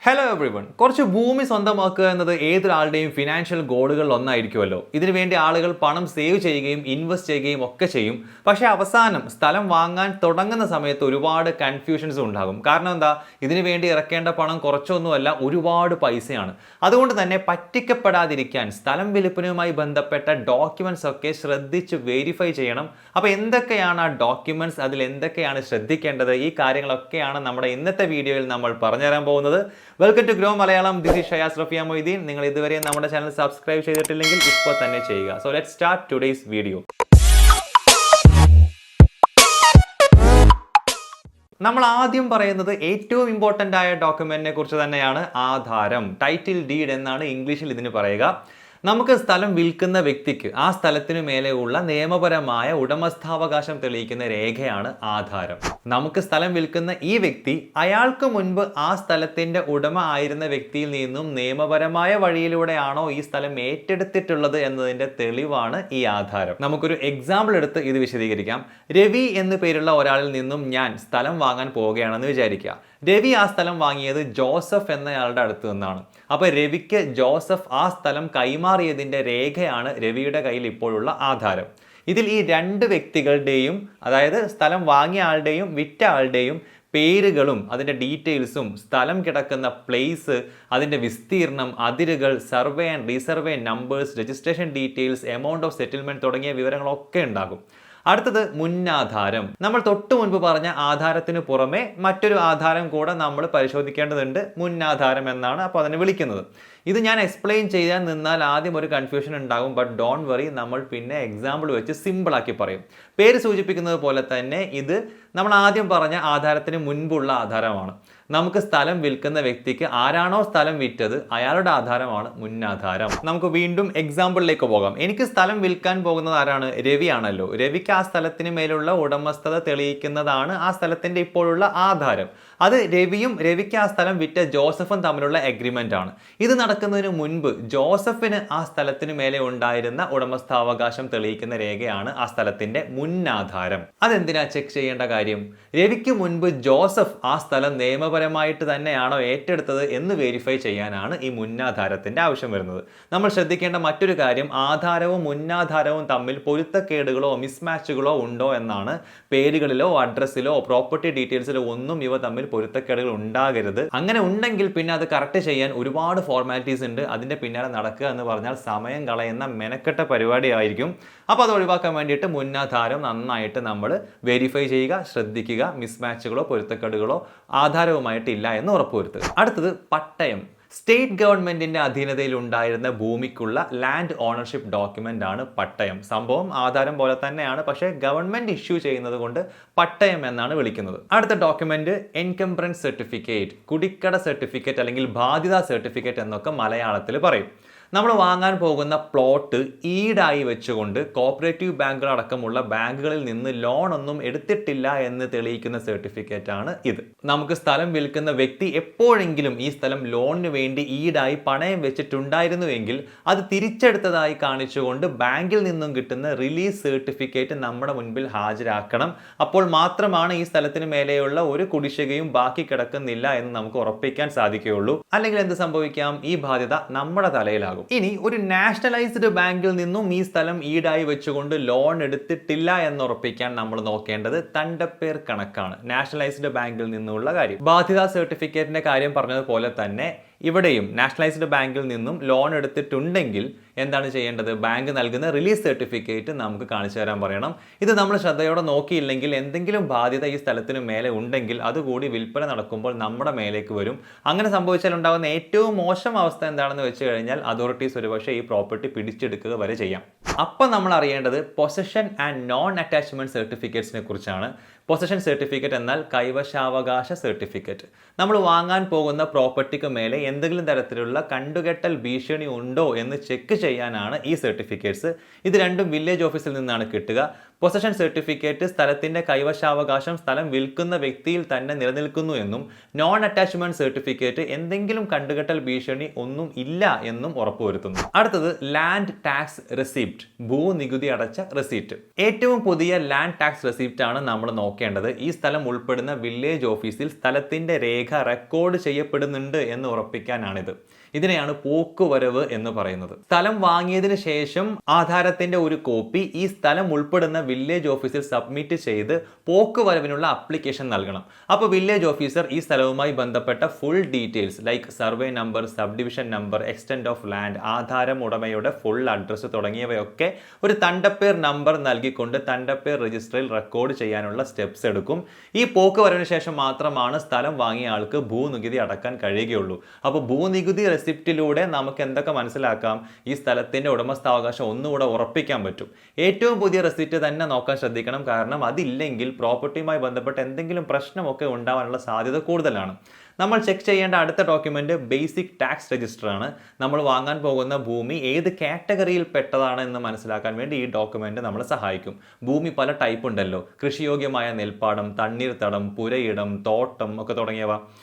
Hello every one. കുറച്ച് ഭൂമി സ്വന്തമാക്കുക എന്നത് ഏതൊരാളുടെയും ഫിനാൻഷ്യൽ ഗോളുകളിൽ ഒന്നായിരിക്കുമല്ലോ. ഇതിനുവേണ്ടി ആളുകൾ പണം സേവ് ചെയ്യുകയും ഇൻവെസ്റ്റ് ചെയ്യുകയും ഒക്കെ ചെയ്യും. പക്ഷേ അവസാനം സ്ഥലം വാങ്ങാൻ തുടങ്ങുന്ന സമയത്ത് ഒരുപാട് കൺഫ്യൂഷൻസ് ഉണ്ടാകും. കാരണം എന്താ, ഇതിനു വേണ്ടി ഇറക്കേണ്ട പണം കുറച്ചൊന്നുമല്ല, ഒരുപാട് പൈസയാണ്. അതുകൊണ്ട് തന്നെ പറ്റിക്കപ്പെടാതിരിക്കാൻ സ്ഥലം വിൽപ്പനയുമായി ബന്ധപ്പെട്ട ഡോക്യുമെന്റ്സ് ഒക്കെ ശ്രദ്ധിച്ച് വെരിഫൈ ചെയ്യണം. അപ്പോൾ എന്തൊക്കെയാണ് ആ ഡോക്യുമെന്റ്സ്, അതിൽ എന്തൊക്കെയാണ് ശ്രദ്ധിക്കേണ്ടത്, ഈ കാര്യങ്ങളൊക്കെയാണ് നമ്മുടെ ഇന്നത്തെ വീഡിയോയിൽ നമ്മൾ പറഞ്ഞുതരാൻ പോകുന്നത്. Welcome to Grow Malayalam. This is Shayas Rafiya Moideen. നിങ്ങൾ ഇതുവരെ നമ്മുടെ ചാനൽ സബ്സ്ക്രൈബ് ചെയ്തിട്ടില്ലെങ്കിൽ ഇപ്പോൾ തന്നെ ചെയ്യുക. So let's start today's video. നമ്മൾ ആദ്യം പറയുന്നത് ഏറ്റവും ഇമ്പോർട്ടൻ്റ് ആയ ഡോക്യുമെന്റിനെ കുറിച്ച് തന്നെയാണ്. ആധാരം, ടൈറ്റിൽ ഡീഡ് എന്നാണ് ഇംഗ്ലീഷിൽ ഇതിന് പറയുക. നമുക്ക് സ്ഥലം വിൽക്കുന്ന വ്യക്തിക്ക് ആ സ്ഥലത്തിനു മേലെയുള്ള നിയമപരമായ ഉടമസ്ഥാവകാശം തെളിയിക്കുന്ന രേഖയാണ് ആധാരം. നമുക്ക് സ്ഥലം വിൽക്കുന്ന ഈ വ്യക്തി അയാൾക്ക് മുൻപ് ആ സ്ഥലത്തിന്റെ ഉടമ ആയിരുന്ന വ്യക്തിയിൽ നിന്നും നിയമപരമായ വഴിയിലൂടെയാണോ ഈ സ്ഥലം ഏറ്റെടുത്തിട്ടുള്ളത് എന്നതിന്റെ തെളിവാണ് ഈ ആധാരം. നമുക്കൊരു എക്സാമ്പിൾ എടുത്ത് ഇത് വിശദീകരിക്കാം. രവി എന്നു പേരുള്ള ഒരാളിൽ നിന്നും ഞാൻ സ്ഥലം വാങ്ങാൻ പോവുകയാണെന്ന് വിചാരിക്കുക. രവി ആ സ്ഥലം വാങ്ങിയത് ജോസഫ് എന്നയാളുടെ അടുത്ത് നിന്നാണ്. അപ്പോൾ രവിക്ക് ജോസഫ് ആ സ്ഥലം കൈമാറിയതിൻ്റെ രേഖയാണ് രവിയുടെ കയ്യിൽ ഇപ്പോഴുള്ള ആധാരം. ഇതിൽ ഈ രണ്ട് വ്യക്തികളുടെയും, അതായത് സ്ഥലം വാങ്ങിയ ആളുടെയും വിറ്റ ആളുടെയും പേരുകളും അതിൻ്റെ ഡീറ്റെയിൽസും, സ്ഥലം കിടക്കുന്ന പ്ലേസ്, അതിൻ്റെ വിസ്തീർണം, അതിരുകൾ, survey and resurvey numbers, registration details, amount of settlement തുടങ്ങിയ വിവരങ്ങളൊക്കെ ഉണ്ടാകും. അടുത്തത് മുന്നാധാരം. നമ്മൾ തൊട്ട് മുൻപ് പറഞ്ഞ ആധാരത്തിന് പുറമെ മറ്റൊരു ആധാരം കൂടെ നമ്മൾ പരിശോധിക്കേണ്ടതുണ്ട്. മുന്നാധാരം എന്നാണ് അപ്പോൾ അതിനെ വിളിക്കുന്നത്. ഇത് ഞാൻ എക്സ്പ്ലെയിൻ ചെയ്യാൻ നിന്നാൽ ആദ്യം ഒരു കൺഫ്യൂഷൻ ഉണ്ടാകും. ബട്ട് ഡോണ്ട് വറി, നമ്മൾ പിന്നെ എക്സാമ്പിൾ വെച്ച് സിമ്പിളാക്കി പറയും. പേര് സൂചിപ്പിക്കുന്നത് പോലെ തന്നെ ഇത് നമ്മൾ ആദ്യം പറഞ്ഞ ആധാരത്തിന് മുൻപുള്ള ആധാരമാണ്. നമുക്ക് സ്ഥലം വിൽക്കുന്ന വ്യക്തിക്ക് ആരാണോ സ്ഥലം വിറ്റത് അയാളുടെ ആധാരമാണ് മുന്നാധാരം. നമുക്ക് വീണ്ടും എക്സാമ്പിളിലേക്ക് പോകാം. എനിക്ക് സ്ഥലം വിൽക്കാൻ പോകുന്നത് ആരാണ്? രവിയാണല്ലോ. രവിക്ക് ആ സ്ഥലത്തിന് മേലുള്ള ഉടമസ്ഥത തെളിയിക്കുന്നതാണ് ആ സ്ഥലത്തിന്റെ ഇപ്പോഴുള്ള ആധാരം. അത് രവിയും രവിക്ക് ആ സ്ഥലം വിറ്റ ജോസഫും തമ്മിലുള്ള എഗ്രിമെന്റ് ആണ്. ഇത് നടക്കുന്നതിന് മുൻപ് ജോസഫിന് ആ സ്ഥലത്തിന് മേലെ ഉണ്ടായിരുന്ന ഉടമസ്ഥാവകാശം തെളിയിക്കുന്ന രേഖയാണ് ആ സ്ഥലത്തിന്റെ മുന്നാധാരം. അതെന്തിനാ ചെക്ക് ചെയ്യേണ്ട കാര്യം? രവിക്ക് മുൻപ് ജോസഫ് ആ സ്ഥലം നിയമപരമായിട്ട് തന്നെയാണോ ഏറ്റെടുത്തത് എന്ന് വെരിഫൈ ചെയ്യാനാണ് ഈ മുന്നാധാരത്തിന്റെ ആവശ്യം വരുന്നത്. നമ്മൾ ശ്രദ്ധിക്കേണ്ട മറ്റൊരു കാര്യം, ആധാരവും മുന്നാധാരവും തമ്മിൽ പൊരുത്തക്കേടുകളോ മിസ്മാച്ചുകളോ ഉണ്ടോ എന്നാണ്. പേരുകളിലോ അഡ്രസ്സിലോ പ്രോപ്പർട്ടി ഡീറ്റെയിൽസിലോ ഒന്നും ഇവ തമ്മിൽ പൊരുത്തക്കേടുകൾ ഉണ്ടാകരുത്. അങ്ങനെ ഉണ്ടെങ്കിൽ പിന്നെ അത് കറക്റ്റ് ചെയ്യാൻ ഒരുപാട് ഫോർമാലിറ്റീസ് ഉണ്ട്. അതിന്റെ പിന്നാലെ നടക്കുക എന്ന് പറഞ്ഞാൽ സമയം കളയുന്ന മെനക്കെട്ട പരിപാടി ആയിരിക്കും. അപ്പോൾ അത് ഒഴിവാക്കാൻ വേണ്ടിയിട്ട് മുന്നാധാരം നന്നായിട്ട് നമ്മൾ വെരിഫൈ ചെയ്യുക, ശ്രദ്ധിക്കുക. മിസ്മാച്ചുകളോ പൊരുത്തക്കേടുകളോ ആധാരവുമായിട്ടില്ല എന്ന് ഉറപ്പുവരുത്തുക. അടുത്തത് പട്ടയം. സ്റ്റേറ്റ് ഗവൺമെന്റിന്റെ അധീനതയിൽ ഉണ്ടായിരുന്ന ഭൂമിക്കുള്ള ലാൻഡ് ഓണർഷിപ്പ് ഡോക്യുമെന്റ് ആണ് പട്ടയം. സംഭവം ആധാരം പോലെ തന്നെയാണ്, പക്ഷേ ഗവൺമെന്റ് ഇഷ്യൂ ചെയ്യുന്നത് കൊണ്ട് പട്ടയം എന്നാണ് വിളിക്കുന്നത്. അടുത്ത ഡോക്യുമെന്റ് എൻകംബ്രൻസ് സർട്ടിഫിക്കറ്റ്, കുടിക്കട സർട്ടിഫിക്കറ്റ് അല്ലെങ്കിൽ ബാധ്യതാ സർട്ടിഫിക്കറ്റ് എന്നൊക്കെ മലയാളത്തിൽ പറയും. നമ്മൾ വാങ്ങാൻ പോകുന്ന പ്ലോട്ട് ഈടായി വെച്ചുകൊണ്ട് കോപ്പറേറ്റീവ് ബാങ്കുകൾ അടക്കമുള്ള ബാങ്കുകളിൽ നിന്ന് ലോൺ ഒന്നും എടുത്തിട്ടില്ല എന്ന് തെളിയിക്കുന്ന സർട്ടിഫിക്കറ്റ് ആണ് ഇത്. നമുക്ക് സ്ഥലം വിൽക്കുന്ന വ്യക്തി എപ്പോഴെങ്കിലും ഈ സ്ഥലം ലോണിന് വേണ്ടി ഈടായി പണയം വെച്ചിട്ടുണ്ടായിരുന്നുവെങ്കിൽ അത് തിരിച്ചെടുത്തതായി കാണിച്ചുകൊണ്ട് ബാങ്കിൽ നിന്നും കിട്ടുന്ന റിലീസ് സർട്ടിഫിക്കറ്റ് നമ്മുടെ മുൻപിൽ ഹാജരാക്കണം. അപ്പോൾ മാത്രമാണ് ഈ സ്ഥലത്തിന് മേലെയുള്ള ഒരു കുടിശ്ശികയും ബാക്കി കിടക്കുന്നില്ല എന്ന് നമുക്ക് ഉറപ്പിക്കാൻ സാധിക്കുകയുള്ളൂ. അല്ലെങ്കിൽ എന്ത് സംഭവിക്കാം? ഈ ബാധ്യത നമ്മുടെ തലയിലാകും. ഇനി ഒരു നാഷണലൈസ്ഡ് ബാങ്കിൽ നിന്നും ഈ സ്ഥലം ഈടായി വെച്ചുകൊണ്ട് ലോൺ എടുത്തിട്ടില്ല എന്ന് ഉറപ്പിക്കാൻ നമ്മൾ നോക്കേണ്ടത് തണ്ടപ്പേർ കണക്കാണ്. നാഷണലൈസ്ഡ് ബാങ്കിൽ നിന്നുള്ള കാര്യം. ബാധ്യതാ സർട്ടിഫിക്കറ്റിന്റെ കാര്യം പറഞ്ഞതുപോലെ തന്നെ ഇവിടെയും നാഷണലൈസ്ഡ് ബാങ്കിൽ നിന്നും ലോൺ എടുത്തിട്ടുണ്ടെങ്കിൽ എന്താണ് ചെയ്യേണ്ടത്? ബാങ്ക് നൽകുന്ന റിലീസ് സർട്ടിഫിക്കറ്റ് നമുക്ക് കാണിച്ചു തരാൻ പറയണം. ഇത് നമ്മൾ ശ്രദ്ധയോടെ നോക്കിയില്ലെങ്കിൽ എന്തെങ്കിലും ബാധ്യത ഈ സ്ഥലത്തിന് മേലെ ഉണ്ടെങ്കിൽ അതുകൂടി വിൽപ്പന നടക്കുമ്പോൾ നമ്മുടെ മേലേക്ക് വരും. അങ്ങനെ സംഭവിച്ചാൽ ഉണ്ടാകുന്ന ഏറ്റവും മോശം അവസ്ഥ എന്താണെന്ന് വെച്ച് കഴിഞ്ഞാൽ അതോറിറ്റീസ് ഒരുപക്ഷെ ഈ പ്രോപ്പർട്ടി പിടിച്ചെടുക്കുക വരെ ചെയ്യാം. അപ്പം നമ്മൾ അറിയേണ്ടത് പൊസഷൻ ആൻഡ് നോൺ അറ്റാച്ച്മെന്റ് സർട്ടിഫിക്കറ്റ്സിനെ കുറിച്ചാണ്. പൊസഷൻ സർട്ടിഫിക്കറ്റ് എന്നാൽ കൈവശാവകാശ സർട്ടിഫിക്കറ്റ്. നമ്മൾ വാങ്ങാൻ പോകുന്ന പ്രോപ്പർട്ടിക്ക് മേലെ എന്തെങ്കിലും തരത്തിലുള്ള കണ്ടുകെട്ടൽ ഭീഷണി ഉണ്ടോ എന്ന് ചെക്ക് ചെയ്യാനാണ് ഈ സർട്ടിഫിക്കറ്റ്സ്. ഇത് രണ്ടും വില്ലേജ് ഓഫീസിൽ നിന്നാണ് കിട്ടുക. പൊസഷൻ സർട്ടിഫിക്കറ്റ് സ്ഥലത്തിന്റെ കൈവശാവകാശം സ്ഥലം വിൽക്കുന്ന വ്യക്തിയിൽ തന്നെ നിലനിൽക്കുന്നു എന്നും നോൺ അറ്റാച്ച്മെന്റ് സർട്ടിഫിക്കറ്റ് എന്തെങ്കിലും കണ്ടുകെട്ടൽ ഭീഷണി ഒന്നും ഇല്ല എന്നും ഉറപ്പുവരുത്തുന്നു. അടുത്തത് ലാൻഡ് ടാക്സ് റെസിപ്റ്റ്, ഭൂനികുതി അടച്ച റെസിപ്റ്റ്. ഏറ്റവും പുതിയ ലാൻഡ് ടാക്സ് റെസിപ്റ്റ് ആണ് നമ്മൾ നോക്കേണ്ടത്. ഈ സ്ഥലം ഉൾപ്പെടുന്ന വില്ലേജ് ഓഫീസിൽ സ്ഥലത്തിന്റെ രേഖ റെക്കോർഡ് ചെയ്യപ്പെടുന്നുണ്ട് എന്ന് ഉറപ്പിക്കാനാണിത്. ഇതിനെയാണ് പോക്കുവരവ് എന്ന് പറയുന്നത്. സ്ഥലം വാങ്ങിയതിനു ശേഷം ആധാരത്തിന്റെ ഒരു കോപ്പി ഈ സ്ഥലം ഉൾപ്പെടുന്ന വില്ലേജ് ഓഫീസിൽ സബ്മിറ്റ് ചെയ്ത് പോക്കുവരവിനുള്ള അപ്ലിക്കേഷൻ നൽകണം. അപ്പോൾ വില്ലേജ് ഓഫീസർ ഈ സ്ഥലവുമായി ബന്ധപ്പെട്ട full details like survey number, sub division number, extent of land, ആധാരം ഉടമയുടെ ഫുൾ അഡ്രസ്സ് തുടങ്ങിയവയൊക്കെ ഒരു തണ്ടപ്പേർ നമ്പർ നൽകിക്കൊണ്ട് തണ്ടപ്പേർ രജിസ്റ്ററിൽ റെക്കോർഡ് ചെയ്യാനുള്ള സ്റ്റെപ്സ് എടുക്കും. ഈ പോക്കുവരവിന് ശേഷം മാത്രമാണ് സ്ഥലം വാങ്ങിയ ആൾക്ക് ഭൂനികുതി അടക്കാൻ കഴിയുകയുള്ളൂ. അപ്പോൾ ഭൂനികുതി റെസിപ്റ്റിലൂടെ നമുക്ക് എന്തൊക്കെ മനസ്സിലാക്കാം? ഈ സ്ഥലത്തിന്റെ ഉടമസ്ഥാവകാശം ഒന്നുകൂടെ ഉറപ്പിക്കാൻ പറ്റും. ഏറ്റവും പുതിയ റെസിപ്റ്റ് തന്നെ നോക്കാൻ ശ്രദ്ധിക്കണം. കാരണം അതില്ലെങ്കിൽ പ്രോപ്പർട്ടിയുമായി ബന്ധപ്പെട്ട് എന്തെങ്കിലും പ്രശ്നമൊക്കെ ഉണ്ടാവാനുള്ള സാധ്യത കൂടുതലാണ്. നമ്മൾ ചെക്ക് ചെയ്യേണ്ട അടുത്ത ഡോക്യുമെന്റ് ബേസിക് ടാക്സ് രജിസ്റ്റർ ആണ്. നമ്മൾ വാങ്ങാൻ പോകുന്ന ഭൂമി ഏത് കാറ്റഗറിയിൽ പെട്ടതാണ് എന്ന് മനസ്സിലാക്കാൻ വേണ്ടി ഈ ഡോക്യുമെന്റ് നമ്മളെ സഹായിക്കും. ഭൂമി പല ടൈപ്പ് ഉണ്ടല്ലോ, കൃഷിയോഗ്യമായ നെൽപ്പാടം, തണ്ണീർത്തടം, പുരയിടം, തോട്ടം ഒക്കെ തുടങ്ങിയവ.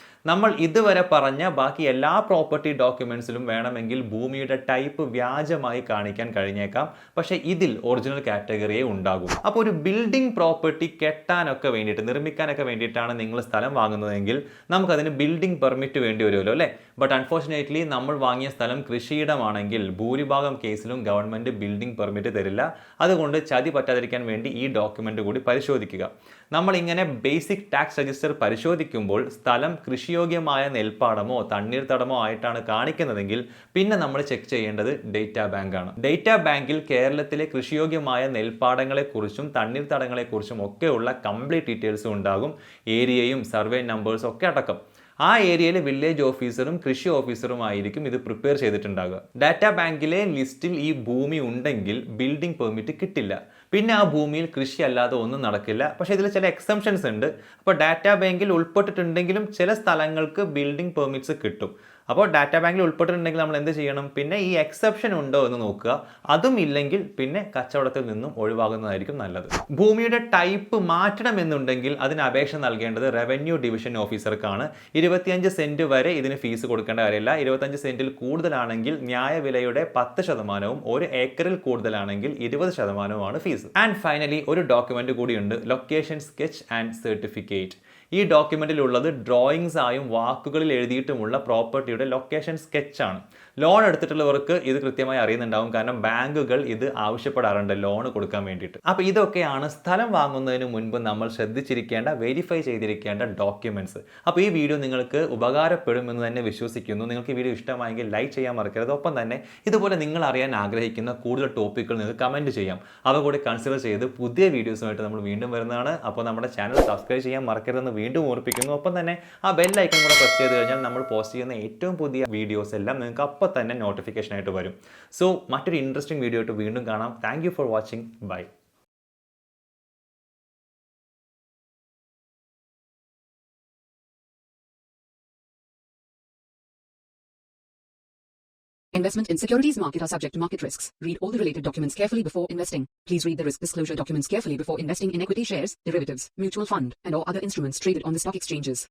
നമ്മൾ ഇതുവരെ പറഞ്ഞ ബാക്കി എല്ലാ പ്രോപ്പർട്ടി ഡോക്യുമെന്റ്സിലും വേണമെങ്കിൽ ഭൂമിയുടെ ടൈപ്പ് വ്യാജമായി കാണിക്കാൻ കഴിഞ്ഞേക്കാം. പക്ഷേ ഇതിൽ ഒറിജിനൽ കാറ്റഗറിയെ ഉണ്ടാകും. അപ്പോൾ ഒരു ബിൽഡിംഗ് പ്രോപ്പർട്ടി കെട്ടാനൊക്കെ വേണ്ടിയിട്ട്, നിർമ്മിക്കാനൊക്കെ വേണ്ടിയിട്ടാണ് നിങ്ങൾ സ്ഥലം വാങ്ങുന്നതെങ്കിൽ നമുക്കതിന് ബിൽഡിംഗ് പെർമിറ്റ് വേണ്ടി വരുമല്ലോ അല്ലേ? ബട്ട് അൺഫോർച്ചുനേറ്റ്ലി നമ്മൾ വാങ്ങിയ സ്ഥലം കൃഷിയിടമാണെങ്കിൽ ഭൂരിഭാഗം കേസിലും ഗവൺമെന്റ് ബിൽഡിംഗ് പെർമിറ്റ് തരില്ല. അതുകൊണ്ട് ചതി പറ്റാതിരിക്കാൻ വേണ്ടി ഈ ഡോക്യുമെന്റ് കൂടി പരിശോധിക്കുക. നമ്മൾ ഇങ്ങനെ ബേസിക് ടാക്സ് രജിസ്റ്റർ പരിശോധിക്കുമ്പോൾ സ്ഥലം കൃഷിയോഗ്യമായ നെൽപ്പാടമോ തണ്ണീർത്തടമോ ആയിട്ടാണ് കാണിക്കുന്നതെങ്കിൽ പിന്നെ നമ്മൾ ചെക്ക് ചെയ്യേണ്ടത് ഡേറ്റാ ബാങ്ക് ആണ്. ഡേറ്റാ ബാങ്കിൽ കേരളത്തിലെ കൃഷിയോഗ്യമായ നെൽപ്പാടങ്ങളെക്കുറിച്ചും തണ്ണീർത്തടങ്ങളെക്കുറിച്ചും ഒക്കെയുള്ള കംപ്ലീറ്റ് ഡീറ്റെയിൽസും ഉണ്ടാകും. ഏരിയയും സർവേ നമ്പേഴ്സും ഒക്കെ അടക്കം. ആ ഏരിയയിലെ വില്ലേജ് ഓഫീസറും കൃഷി ഓഫീസറും ആയിരിക്കും ഇത് പ്രിപ്പയർ ചെയ്തിട്ടുണ്ടാകുക. ഡാറ്റാ ബാങ്കിലെ ലിസ്റ്റിൽ ഈ ഭൂമി ഉണ്ടെങ്കിൽ ബിൽഡിംഗ് പെർമിറ്റ് കിട്ടില്ല. പിന്നെ ആ ഭൂമിയിൽ കൃഷി അല്ലാതെ ഒന്നും നടക്കില്ല. പക്ഷേ ഇതിൽ ചില എക്സംഷൻസ് ഉണ്ട്. അപ്പോൾ ഡാറ്റാ ബാങ്കിൽ ഉൾപ്പെട്ടിട്ടുണ്ടെങ്കിലും ചില സ്ഥലങ്ങൾക്ക് ബിൽഡിംഗ് പെർമിറ്റ്സ് കിട്ടും. അപ്പോൾ ഡാറ്റാ ബാങ്കിൽ ഉൾപ്പെട്ടിട്ടുണ്ടെങ്കിൽ നമ്മൾ എന്ത് ചെയ്യണം? പിന്നെ ഈ എക്സെപ്ഷൻ ഉണ്ടോ എന്ന് നോക്കുക. അതും ഇല്ലെങ്കിൽ പിന്നെ കച്ചവടത്തിൽ നിന്നും ഒഴിവാകുന്നതായിരിക്കും നല്ലത്. ഭൂമിയുടെ ടൈപ്പ് മാറ്റണമെന്നുണ്ടെങ്കിൽ അതിന് അപേക്ഷ നൽകേണ്ടത് റവന്യൂ ഡിവിഷൻ ഓഫീസർക്കാണ്. 25 സെന്റ് വരെ ഇതിന് ഫീസ് കൊടുക്കേണ്ട കാര്യമില്ല. 25 സെന്റിൽ കൂടുതലാണെങ്കിൽ ന്യായവിലയുടെ 10%, 1 ഏക്കറിൽ കൂടുതലാണെങ്കിൽ 20% ഫീസ്. ആൻഡ് ഫൈനലി ഒരു ഡോക്യുമെന്റ് കൂടിയുണ്ട്, ലൊക്കേഷൻ സ്കെച്ച് ആൻഡ് സർട്ടിഫിക്കറ്റ്. ഈ ഡോക്യുമെന്റിലുള്ളത് ഡ്രോയിങ്സ് ആയും വാക്കുകളിൽ എഴുതിയിട്ടുമുള്ള പ്രോപ്പർട്ടിയുടെ ലൊക്കേഷൻ സ്കെച്ചാണ്. ലോൺ എടുത്തിട്ടുള്ളവർക്ക് ഇത് കൃത്യമായി അറിയുന്നുണ്ടാവും. കാരണം ബാങ്കുകൾ ഇത് ആവശ്യപ്പെടാറുണ്ട് ലോൺ കൊടുക്കാൻ വേണ്ടിയിട്ട്. അപ്പോൾ ഇതൊക്കെയാണ് സ്ഥലം വാങ്ങുന്നതിന് മുൻപ് നമ്മൾ ശ്രദ്ധിച്ചിരിക്കേണ്ട, വെരിഫൈ ചെയ്തിരിക്കേണ്ട ഡോക്യുമെന്റ്സ്. അപ്പോൾ ഈ വീഡിയോ നിങ്ങൾക്ക് ഉപകാരപ്പെടുമെന്ന് തന്നെ വിശ്വസിക്കുന്നു. നിങ്ങൾക്ക് ഈ വീഡിയോ ഇഷ്ടമായെങ്കിൽ ലൈക്ക് ചെയ്യാൻ മറക്കരുത്. ഒപ്പം തന്നെ ഇതുപോലെ നിങ്ങൾ അറിയാൻ ആഗ്രഹിക്കുന്ന കൂടുതൽ ടോപ്പിക്കുകൾ നിങ്ങൾക്ക് കമൻറ്റ് ചെയ്യാം. അവ കൂടി കൺസിഡർ ചെയ്ത് പുതിയ വീഡിയോസുമായിട്ട് നമ്മൾ വീണ്ടും വരുന്നതാണ്. അപ്പോൾ നമ്മുടെ ചാനൽ സബ്സ്ക്രൈബ് ചെയ്യാൻ മറക്കരുതെന്ന് വീണ്ടും ഓർപ്പിക്കുന്നു. ഒപ്പം തന്നെ ആ ബെൽ ഐക്കൺ കൂടെ പ്രസ് ചെയ്ത് കഴിഞ്ഞാൽ നമ്മൾ പോസ്റ്റ് ചെയ്യുന്ന ഏറ്റവും പുതിയ വീഡിയോസ് എല്ലാം നിങ്ങൾക്ക് അപ്പോൾ തന്നെ നോട്ടിഫിക്കേഷൻ ആയിട്ട് വരും. സോ മറ്റൊരു ഇൻട്രസ്റ്റിംഗ് വീഡിയോ ആയിട്ട് വീണ്ടും കാണാം. Thank you for watching. Bye. Investment in securities market are subject to market risks. Read all the related documents carefully before investing. Please read the risk disclosure documents carefully before investing in equity shares, derivatives, mutual fund, and or other instruments traded on the stock exchanges.